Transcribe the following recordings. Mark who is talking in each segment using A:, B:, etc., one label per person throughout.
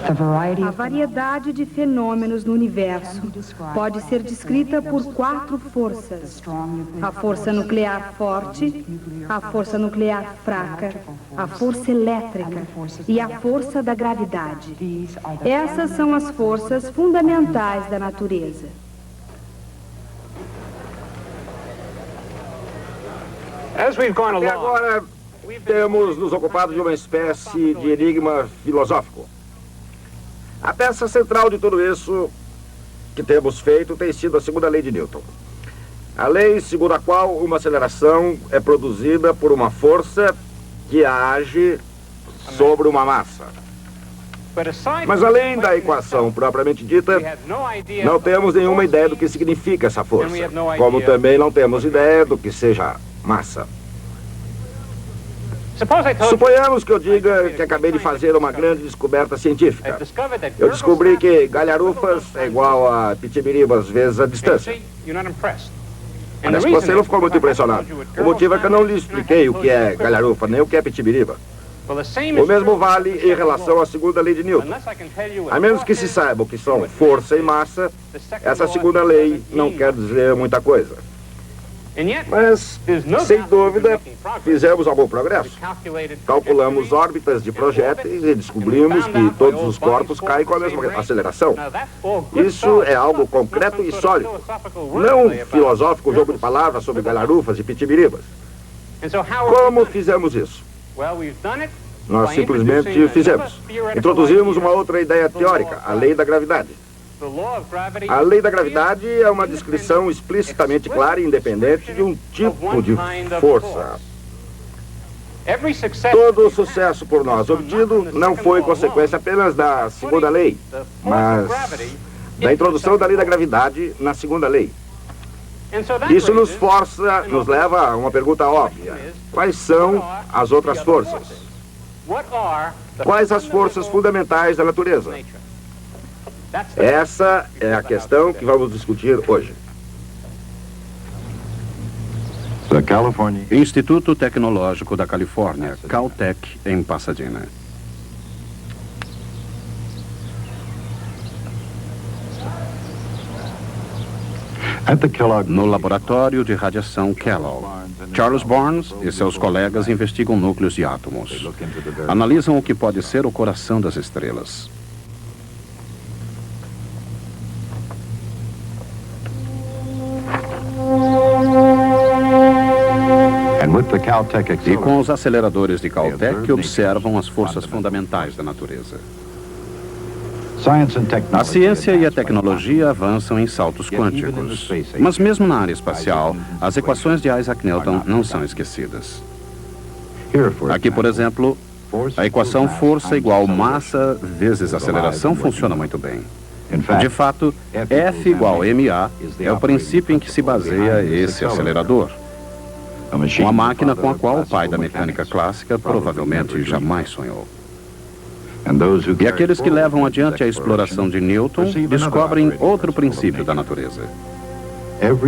A: A variedade de fenômenos no universo pode ser descrita por 4 forças: a força nuclear forte, a força nuclear fraca, a força elétrica e a força da gravidade. Essas são as forças fundamentais da natureza.
B: Até agora, temos nos ocupado de uma espécie de enigma filosófico. A peça central de tudo isso que temos feito tem sido a segunda lei de Newton. A lei segundo a qual uma aceleração é produzida por uma força que age sobre uma massa. Mas além da equação propriamente dita, não temos nenhuma ideia do que significa essa força, como também não temos ideia do que seja massa. Suponhamos que eu diga que acabei de fazer uma grande descoberta científica. Eu descobri que galharufas é igual a pitibiribas vezes a distância. Mas você não ficou muito impressionado. O motivo é que eu não lhe expliquei o que é galharufa, nem o que é pitibiriba. O mesmo vale em relação à segunda lei de Newton. A menos que se saiba o que são força e massa, essa segunda lei não quer dizer muita coisa. Mas, sem dúvida, fizemos algum progresso. Calculamos órbitas de projéteis e descobrimos que todos os corpos caem com a mesma aceleração. Isso é algo concreto e sólido. Não um filosófico jogo de palavras sobre galharufas e pitibiribas. Como fizemos isso? Nós simplesmente fizemos. Introduzimos uma outra ideia teórica, a lei da gravidade. A lei da gravidade é uma descrição explicitamente clara e independente de um tipo de força. Todo o sucesso por nós obtido não foi consequência apenas da segunda lei, mas da introdução da lei da gravidade na segunda lei. Isso nos leva a uma pergunta óbvia. Quais são as outras forças? Quais as forças fundamentais da natureza? Essa é a questão que vamos discutir hoje.
C: Instituto Tecnológico da Califórnia, Caltech, em Pasadena. No laboratório de radiação Kellogg, Charles Barnes e seus colegas investigam núcleos de átomos. Analisam o que pode ser o coração das estrelas. E com os aceleradores de Caltech observam as forças fundamentais da natureza. A ciência e a tecnologia avançam em saltos quânticos, mas mesmo na área espacial, as equações de Isaac Newton não são esquecidas. Aqui, por exemplo, a equação força igual massa vezes aceleração funciona muito bem. De fato, F igual ma é o princípio em que se baseia esse acelerador. Uma máquina com a qual o pai da mecânica clássica provavelmente jamais sonhou. E aqueles que levam adiante a exploração de Newton descobrem outro princípio da natureza.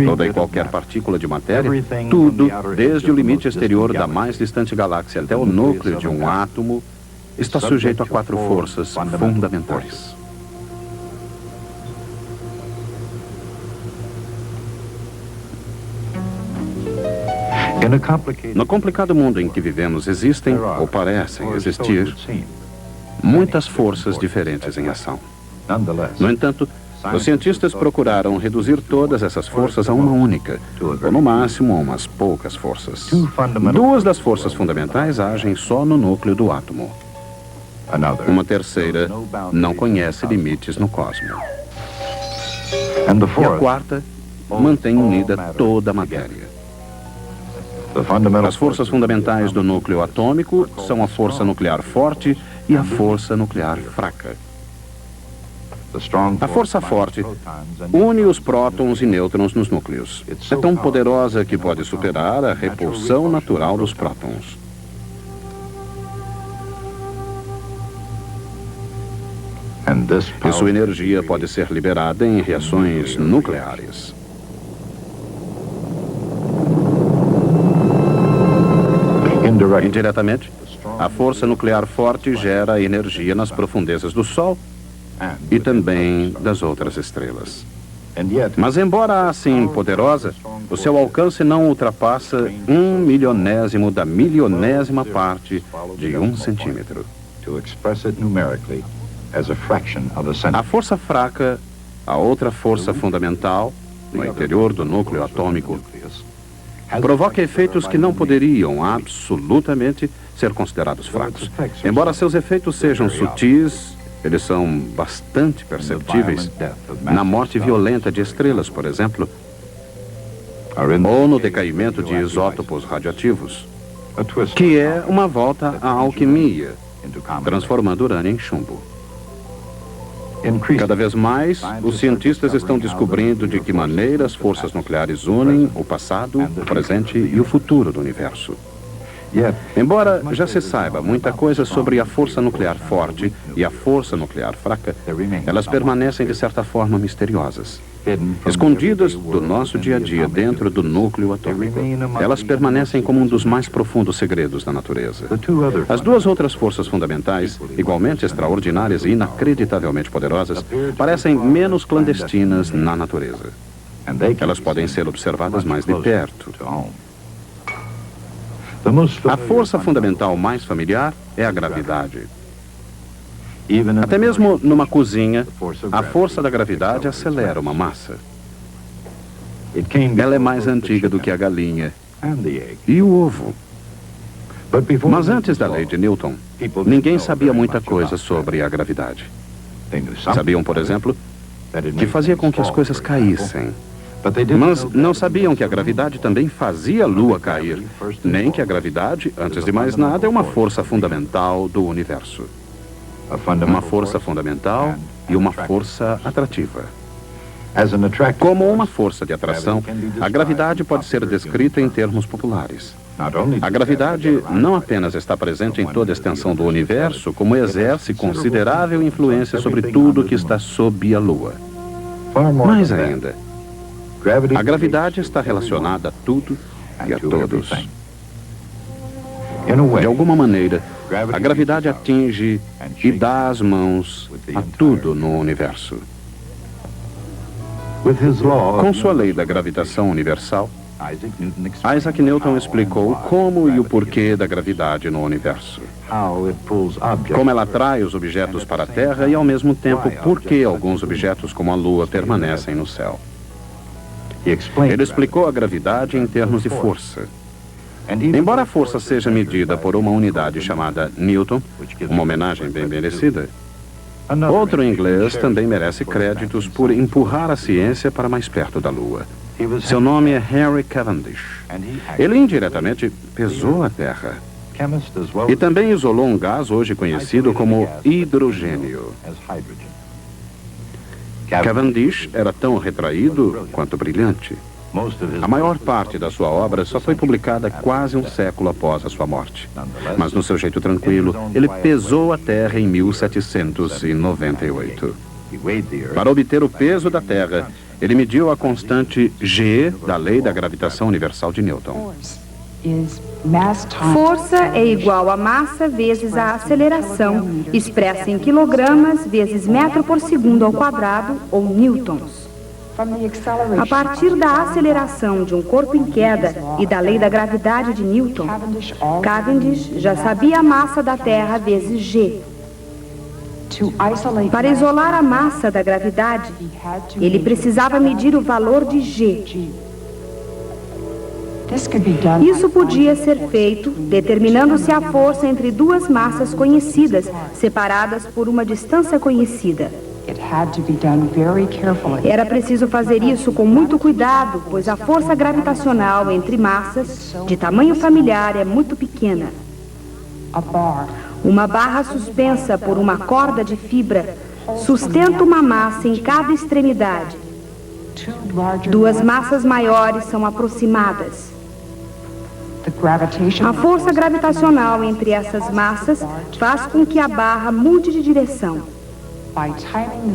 C: Toda e qualquer partícula de matéria, tudo, desde o limite exterior da mais distante galáxia até o núcleo de um átomo, está sujeito a 4 forças fundamentais. No complicado mundo em que vivemos existem, ou parecem existir, muitas forças diferentes em ação. No entanto, os cientistas procuraram reduzir todas essas forças a uma única, ou no máximo a umas poucas forças. 2 das forças fundamentais agem só no núcleo do átomo. Uma terceira não conhece limites no cosmos. E a quarta mantém unida toda a matéria. As forças fundamentais do núcleo atômico são a força nuclear forte e a força nuclear fraca. A força forte une os prótons e nêutrons nos núcleos. É tão poderosa que pode superar a repulsão natural dos prótons. E sua energia pode ser liberada em reações nucleares. Indiretamente, a força nuclear forte gera energia nas profundezas do Sol e também das outras estrelas. Mas, embora assim poderosa, o seu alcance não ultrapassa 1/1000º da milionésima parte de 1 centímetro. A força fraca, a outra força fundamental, no interior do núcleo atômico, provoca efeitos que não poderiam absolutamente ser considerados fracos. Embora seus efeitos sejam sutis, eles são bastante perceptíveis na morte violenta de estrelas, por exemplo, ou no decaimento de isótopos radioativos, que é uma volta à alquimia, transformando urânio em chumbo. Cada vez mais, os cientistas estão descobrindo de que maneira as forças nucleares unem o passado, o presente e o futuro do universo. Embora já se saiba muita coisa sobre a força nuclear forte e a força nuclear fraca, elas permanecem de certa forma misteriosas. Escondidas do nosso dia a dia dentro do núcleo atômico, elas permanecem como um dos mais profundos segredos da natureza. As duas outras forças fundamentais, igualmente extraordinárias e inacreditavelmente poderosas, parecem menos clandestinas na natureza. Elas podem ser observadas mais de perto. A força fundamental mais familiar é a gravidade. Até mesmo numa cozinha, a força da gravidade acelera uma massa. Ela é mais antiga do que a galinha e o ovo. Mas antes da lei de Newton, ninguém sabia muita coisa sobre a gravidade. Sabiam, por exemplo, que fazia com que as coisas caíssem. Mas não sabiam que a gravidade também fazia a Lua cair, nem que a gravidade, antes de mais nada, é uma força fundamental do universo. Uma força fundamental e uma força atrativa. Como uma força de atração, a gravidade pode ser descrita em termos populares. A gravidade não apenas está presente em toda a extensão do universo, como exerce considerável influência sobre tudo que está sob a Lua. Mais ainda, a gravidade está relacionada a tudo e a todos. De alguma maneira, a gravidade atinge e dá as mãos a tudo no universo. Com sua lei da gravitação universal, Isaac Newton explicou como e o porquê da gravidade no universo. Como ela atrai os objetos para a Terra e, ao mesmo tempo, por que alguns objetos como a Lua permanecem no céu. Ele explicou a gravidade em termos de força. Embora a força seja medida por uma unidade chamada Newton, uma homenagem bem merecida, outro inglês também merece créditos por empurrar a ciência para mais perto da Lua. Seu nome é Henry Cavendish. Ele indiretamente pesou a Terra e também isolou um gás hoje conhecido como hidrogênio. Cavendish era tão retraído quanto brilhante. A maior parte da sua obra só foi publicada quase um século após a sua morte. Mas no seu jeito tranquilo, ele pesou a Terra em 1798. Para obter o peso da Terra, ele mediu a constante G da lei da gravitação universal de Newton.
A: Força é igual a massa vezes a aceleração, expressa em quilogramas vezes metro por segundo ao quadrado, ou newtons. A partir da aceleração de um corpo em queda e da lei da gravidade de Newton, Cavendish já sabia a massa da Terra vezes G. Para isolar a massa da gravidade, ele precisava medir o valor de G. Isso podia ser feito determinando-se a força entre duas massas conhecidas, separadas por uma distância conhecida. Era preciso fazer isso com muito cuidado, pois a força gravitacional entre massas de tamanho familiar é muito pequena. Uma barra suspensa por uma corda de fibra sustenta uma massa em cada extremidade. Duas massas maiores são aproximadas. A força gravitacional entre essas massas faz com que a barra mude de direção.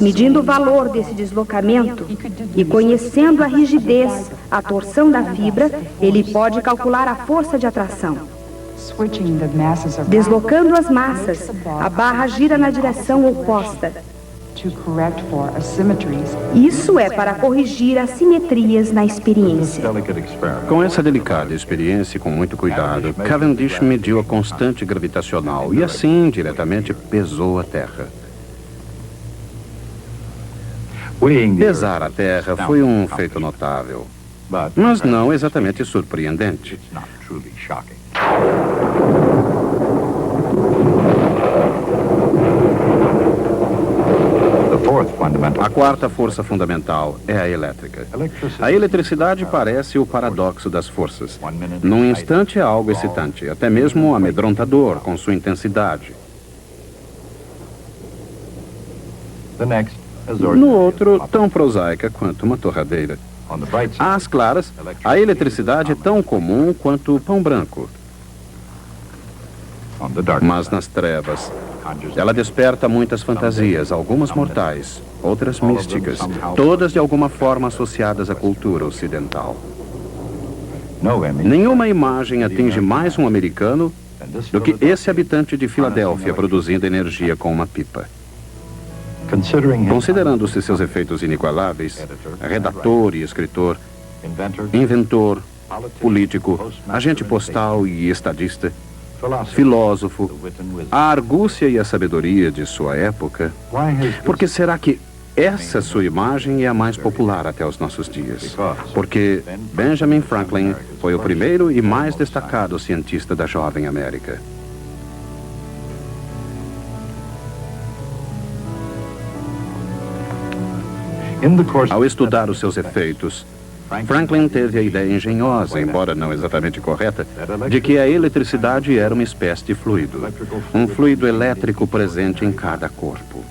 A: Medindo o valor desse deslocamento e conhecendo a rigidez, a torção da fibra, ele pode calcular a força de atração. Deslocando as massas, a barra gira na direção oposta. Isso é para corrigir assimetrias na experiência.
C: Com essa delicada experiência e com muito cuidado, Cavendish mediu a constante gravitacional e assim, diretamente, pesou a Terra. Pesar a Terra foi um feito notável, mas não exatamente surpreendente. A quarta força fundamental é a elétrica. A eletricidade parece o paradoxo das forças. Num instante é algo excitante, até mesmo amedrontador com sua intensidade. No outro, tão prosaica quanto uma torradeira. Às claras, a eletricidade é tão comum quanto o pão branco. Mas nas trevas, ela desperta muitas fantasias, algumas mortais, outras místicas, todas de alguma forma associadas à cultura ocidental. Nenhuma imagem atinge mais um americano do que esse habitante de Filadélfia produzindo energia com uma pipa. Considerando-se seus efeitos inigualáveis, redator e escritor, inventor, político, agente postal e estadista, filósofo, a argúcia e a sabedoria de sua época, por que será que essa sua imagem é a mais popular até os nossos dias? Porque Benjamin Franklin foi o primeiro e mais destacado cientista da jovem América. Ao estudar os seus efeitos, Franklin teve a ideia engenhosa, embora não exatamente correta, de que a eletricidade era uma espécie de fluido. Um fluido elétrico presente em cada corpo.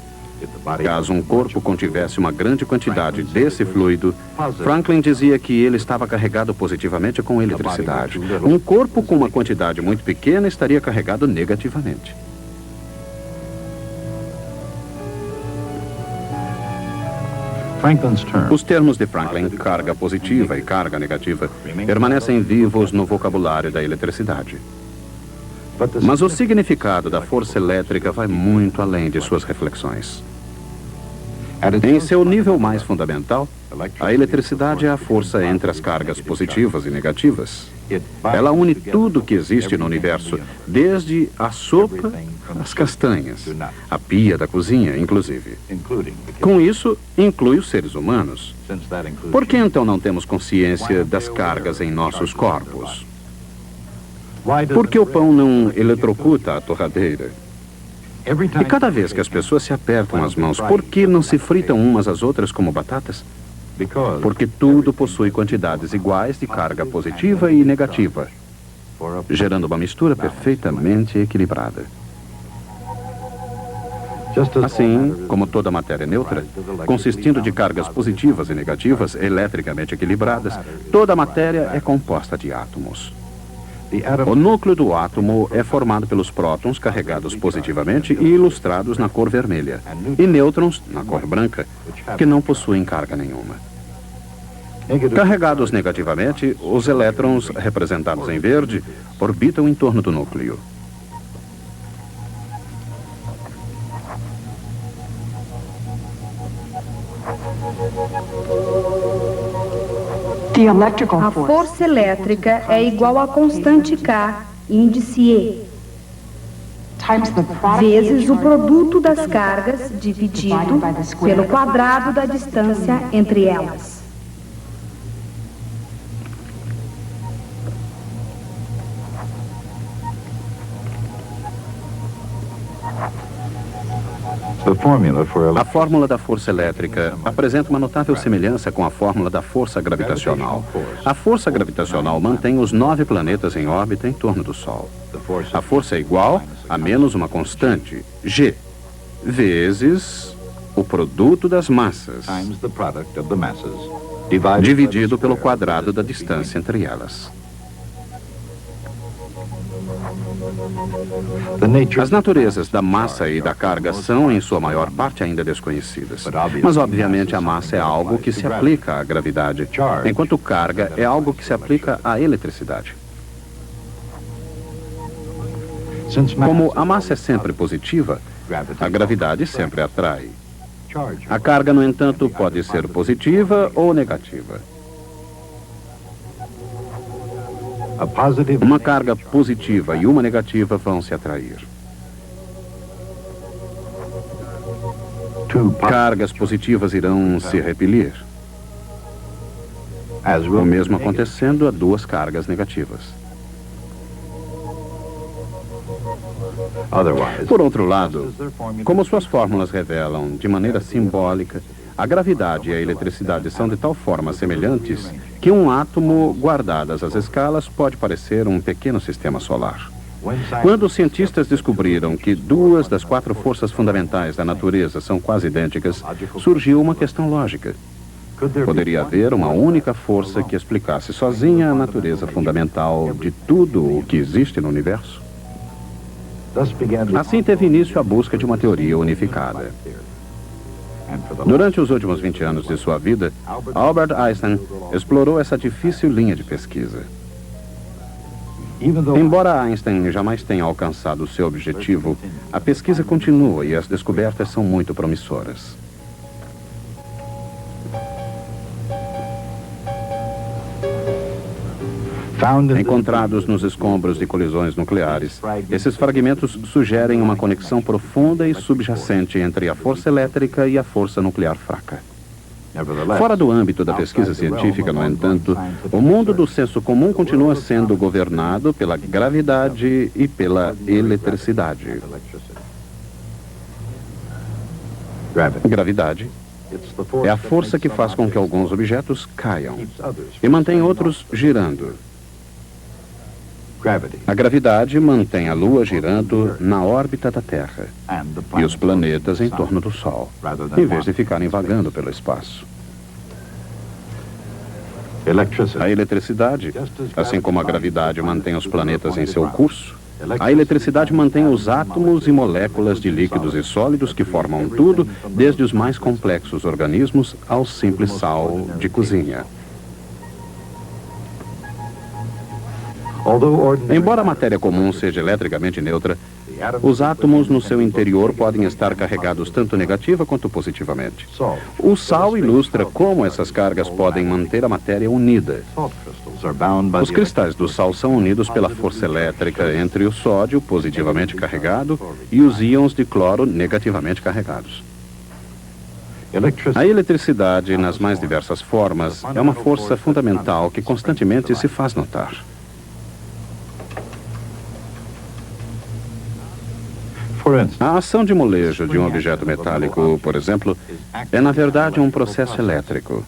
C: Caso um corpo contivesse uma grande quantidade desse fluido, Franklin dizia que ele estava carregado positivamente com eletricidade. Um corpo com uma quantidade muito pequena estaria carregado negativamente. Os termos de Franklin, carga positiva e carga negativa, permanecem vivos no vocabulário da eletricidade. Mas o significado da força elétrica vai muito além de suas reflexões. Em seu nível mais fundamental, a eletricidade é a força entre as cargas positivas e negativas. Ela une tudo que existe no universo, desde a sopa às castanhas, a pia da cozinha, inclusive. Com isso, inclui os seres humanos. Por que então não temos consciência das cargas em nossos corpos? Por que o pão não eletrocuta a torradeira? E cada vez que as pessoas se apertam as mãos, por que não se fritam umas às outras como batatas? Porque tudo possui quantidades iguais de carga positiva e negativa, gerando uma mistura perfeitamente equilibrada. Assim, como toda matéria neutra, consistindo de cargas positivas e negativas eletricamente equilibradas, toda matéria é composta de átomos. O núcleo do átomo é formado pelos prótons carregados positivamente e ilustrados na cor vermelha, e nêutrons na cor branca, que não possuem carga nenhuma. Carregados negativamente, os elétrons, representados em verde, orbitam em torno do núcleo.
A: A força elétrica é igual a constante K, índice E, vezes o produto das cargas dividido pelo quadrado da distância entre elas.
C: A fórmula da força elétrica apresenta uma notável semelhança com a fórmula da força gravitacional. A força gravitacional mantém os 9 planetas em órbita em torno do Sol. A força é igual a menos uma constante, G, vezes o produto das massas, dividido pelo quadrado da distância entre elas. As naturezas da massa e da carga são, em sua maior parte, ainda desconhecidas. Mas, obviamente, a massa é algo que se aplica à gravidade, enquanto carga é algo que se aplica à eletricidade. Como a massa é sempre positiva, a gravidade sempre atrai. A carga, no entanto, pode ser positiva ou negativa. Uma carga positiva e uma negativa vão se atrair. Cargas positivas irão se repelir. O mesmo acontecendo a duas cargas negativas. Por outro lado, como suas fórmulas revelam de maneira simbólica, a gravidade e a eletricidade são de tal forma semelhantes que um átomo, guardadas as escalas, pode parecer um pequeno sistema solar. Quando os cientistas descobriram que duas das 4 forças fundamentais da natureza são quase idênticas, surgiu uma questão lógica. Poderia haver uma única força que explicasse sozinha a natureza fundamental de tudo o que existe no universo? Assim teve início a busca de uma teoria unificada. Durante os últimos 20 anos de sua vida, Albert Einstein explorou essa difícil linha de pesquisa. Embora Einstein jamais tenha alcançado seu objetivo, a pesquisa continua e as descobertas são muito promissoras. Encontrados nos escombros de colisões nucleares, esses fragmentos sugerem uma conexão profunda e subjacente entre a força elétrica e a força nuclear fraca. Fora do âmbito da pesquisa científica, no entanto, o mundo do senso comum continua sendo governado pela gravidade e pela eletricidade. Gravidade é a força que faz com que alguns objetos caiam e mantém outros girando. A gravidade mantém a Lua girando na órbita da Terra e os planetas em torno do Sol, em vez de ficarem vagando pelo espaço. A eletricidade, assim como a gravidade mantém os planetas em seu curso, a eletricidade mantém os átomos e moléculas de líquidos e sólidos que formam tudo, desde os mais complexos organismos ao simples sal de cozinha. Embora a matéria comum seja eletricamente neutra, os átomos no seu interior podem estar carregados tanto negativa quanto positivamente. O sal ilustra como essas cargas podem manter a matéria unida. Os cristais do sal são unidos pela força elétrica entre o sódio, positivamente carregado, e os íons de cloro, negativamente carregados. A eletricidade, nas mais diversas formas, é uma força fundamental que constantemente se faz notar. A ação de molejo de um objeto metálico, por exemplo, é na verdade um processo elétrico.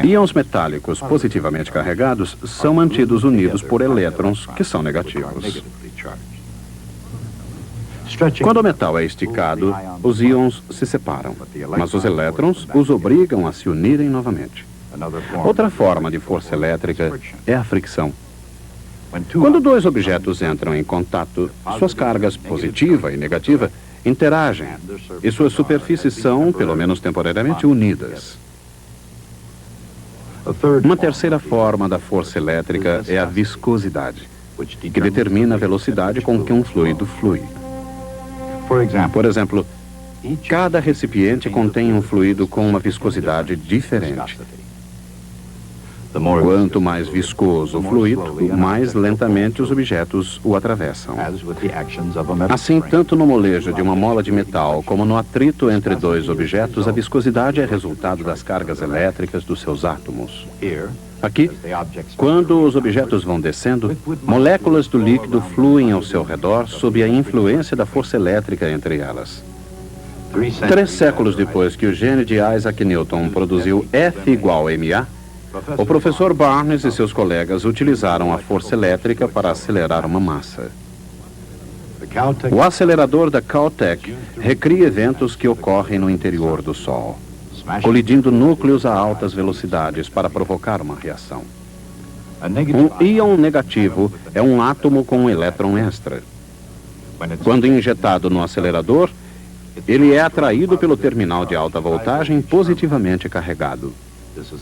C: Íons metálicos positivamente carregados são mantidos unidos por elétrons que são negativos. Quando o metal é esticado, os íons se separam, mas os elétrons os obrigam a se unirem novamente. Outra forma de força elétrica é a fricção. Quando dois objetos entram em contato, suas cargas positiva e negativa interagem e suas superfícies são, pelo menos temporariamente, unidas. Uma terceira forma da força elétrica é a viscosidade, que determina a velocidade com que um fluido flui. Por exemplo, cada recipiente contém um fluido com uma viscosidade diferente. Quanto mais viscoso o fluido, mais lentamente os objetos o atravessam. Assim, tanto no molejo de uma mola de metal como no atrito entre dois objetos, a viscosidade é resultado das cargas elétricas dos seus átomos. Aqui, quando os objetos vão descendo, moléculas do líquido fluem ao seu redor sob a influência da força elétrica entre elas. 3 séculos depois que o gênio de Isaac Newton produziu F igual a ma, o professor Barnes e seus colegas utilizaram a força elétrica para acelerar uma massa. O acelerador da Caltech recria eventos que ocorrem no interior do Sol, colidindo núcleos a altas velocidades para provocar uma reação. Um íon negativo é um átomo com um elétron extra. Quando injetado no acelerador, ele é atraído pelo terminal de alta voltagem positivamente carregado.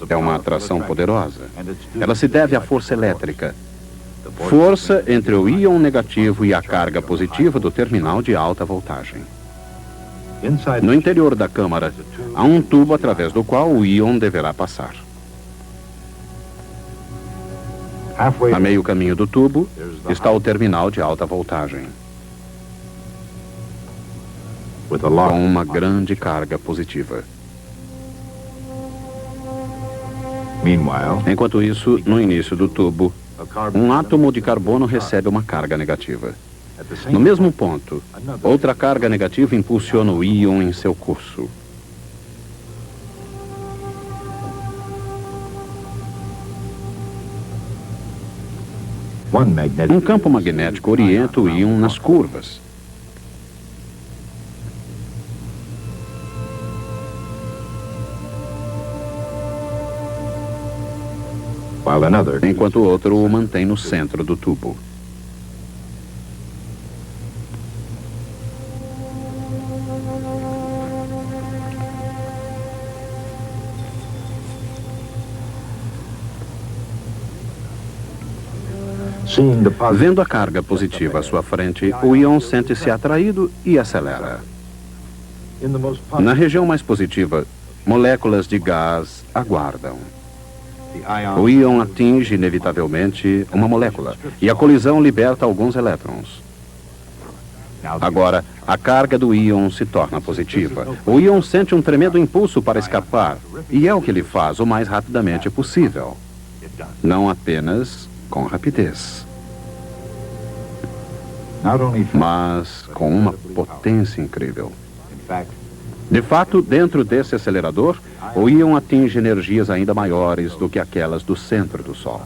C: É uma atração poderosa. Ela se deve à força elétrica. Força entre o íon negativo e a carga positiva do terminal de alta voltagem. No interior da câmara, há um tubo através do qual o íon deverá passar. A meio caminho do tubo está o terminal de alta voltagem, com uma grande carga positiva. Enquanto isso, no início do tubo, um átomo de carbono recebe uma carga negativa. No mesmo ponto, outra carga negativa impulsiona o íon em seu curso. Um campo magnético orienta o íon nas curvas. Enquanto o outro o mantém no centro do tubo. Vendo a carga positiva à sua frente, o íon sente-se atraído e acelera. Na região mais positiva, moléculas de gás aguardam. O íon atinge inevitavelmente uma molécula e a colisão liberta alguns elétrons. Agora, a carga do íon se torna positiva. O íon sente um tremendo impulso para escapar e é o que ele faz o mais rapidamente possível. Não apenas com rapidez, mas com uma potência incrível. De fato, dentro desse acelerador, o íon atinge energias ainda maiores do que aquelas do centro do Sol.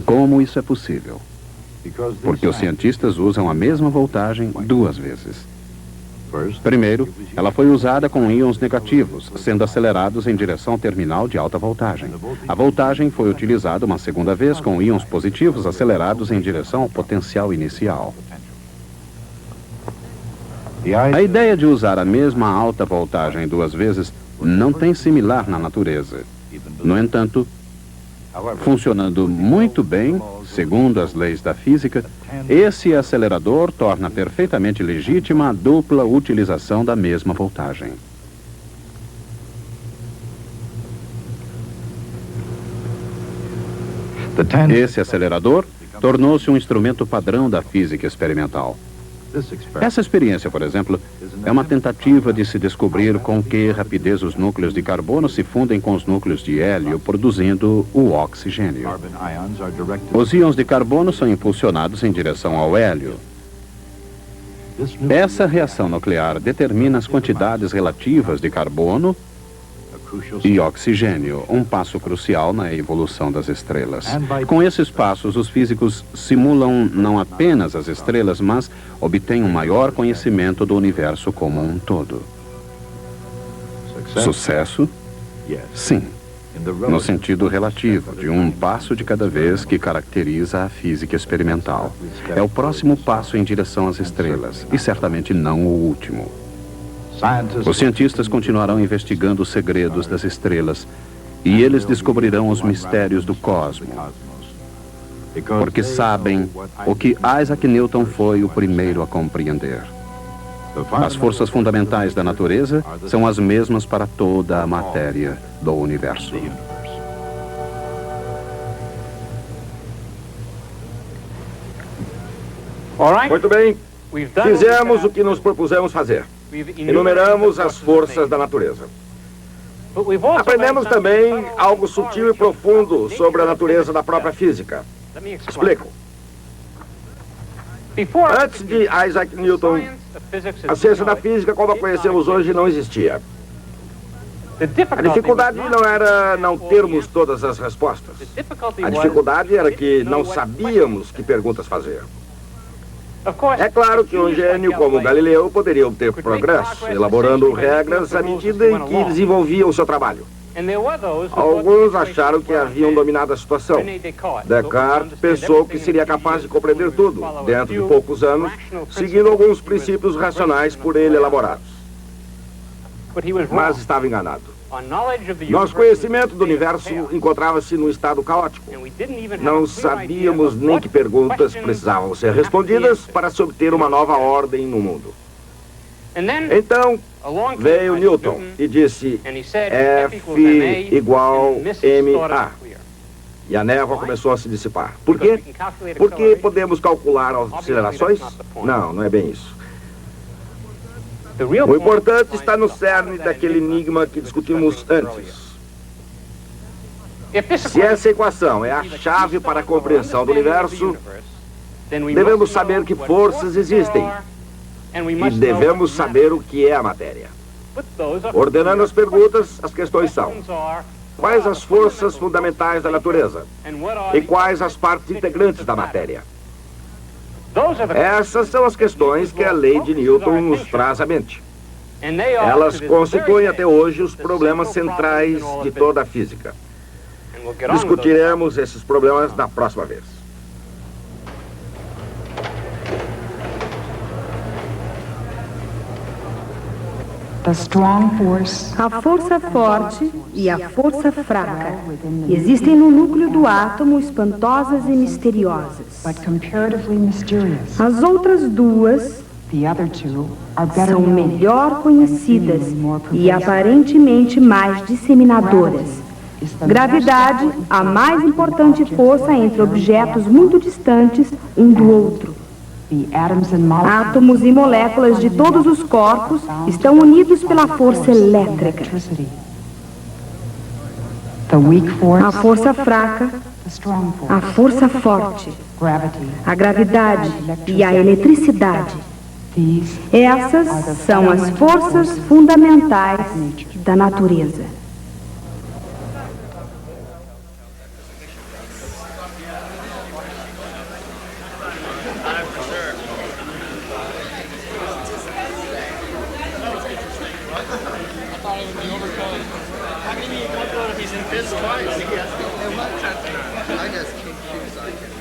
C: Como isso é possível? Porque os cientistas usam a mesma voltagem duas vezes. Primeiro, ela foi usada com íons negativos, sendo acelerados em direção ao terminal de alta voltagem. A voltagem foi utilizada uma segunda vez com íons positivos acelerados em direção ao potencial inicial. A ideia de usar a mesma alta voltagem duas vezes não tem similar na natureza. No entanto, funcionando muito bem, segundo as leis da física, esse acelerador torna perfeitamente legítima a dupla utilização da mesma voltagem. Esse acelerador tornou-se um instrumento padrão da física experimental. Essa experiência, por exemplo, é uma tentativa de se descobrir com que rapidez os núcleos de carbono se fundem com os núcleos de hélio, produzindo o oxigênio. Os íons de carbono são impulsionados em direção ao hélio. Essa reação nuclear determina as quantidades relativas de carbono e oxigênio, um passo crucial na evolução das estrelas. Com esses passos, os físicos simulam não apenas as estrelas, mas obtêm um maior conhecimento do universo como um todo. Sucesso? Sim, no sentido relativo, de um passo de cada vez que caracteriza a física experimental. É o próximo passo em direção às estrelas, e certamente não o último. Os cientistas continuarão investigando os segredos das estrelas e eles descobrirão os mistérios do cosmos, porque sabem o que Isaac Newton foi o primeiro a compreender. As forças fundamentais da natureza são as mesmas para toda a matéria do universo.
B: Muito bem. Fizemos o que nos propusemos fazer. Enumeramos as forças da natureza. Aprendemos também algo sutil e profundo sobre a natureza da própria física. Explico. Antes de Isaac Newton, a ciência da física, como a conhecemos hoje, não existia. A dificuldade não era não termos todas as respostas. A dificuldade era que não sabíamos que perguntas fazer. É claro que um gênio como Galileu poderia obter progresso, elaborando regras à medida em que desenvolvia o seu trabalho. Alguns acharam que haviam dominado a situação. Descartes pensou que seria capaz de compreender tudo, dentro de poucos anos, seguindo alguns princípios racionais por ele elaborados. Mas estava enganado. Nosso conhecimento do universo encontrava-se num estado caótico. Não sabíamos nem que perguntas precisavam ser respondidas para se obter uma nova ordem no mundo. Então, veio Newton e disse F igual ma. E a névoa começou a se dissipar. Por quê? Porque podemos calcular as acelerações? Não, não é bem isso. O importante está no cerne daquele enigma que discutimos antes. Se essa equação é a chave para a compreensão do universo, devemos saber que forças existem e devemos saber o que é a matéria. Ordenando as perguntas, as questões são: quais as forças fundamentais da natureza? E quais as partes integrantes da matéria? Essas são as questões que a lei de Newton nos traz à mente. Elas constituem até hoje os problemas centrais de toda a física. Discutiremos esses problemas na próxima vez.
A: A força forte e a força fraca existem no núcleo do átomo, espantosas e misteriosas. As outras duas são melhor conhecidas e aparentemente mais disseminadoras. Gravidade, a mais importante força entre objetos muito distantes um do outro. Átomos e moléculas de todos os corpos estão unidos pela força elétrica. A força fraca, a força forte, a gravidade e a eletricidade. Essas são as forças fundamentais da natureza.
D: I just keep confused.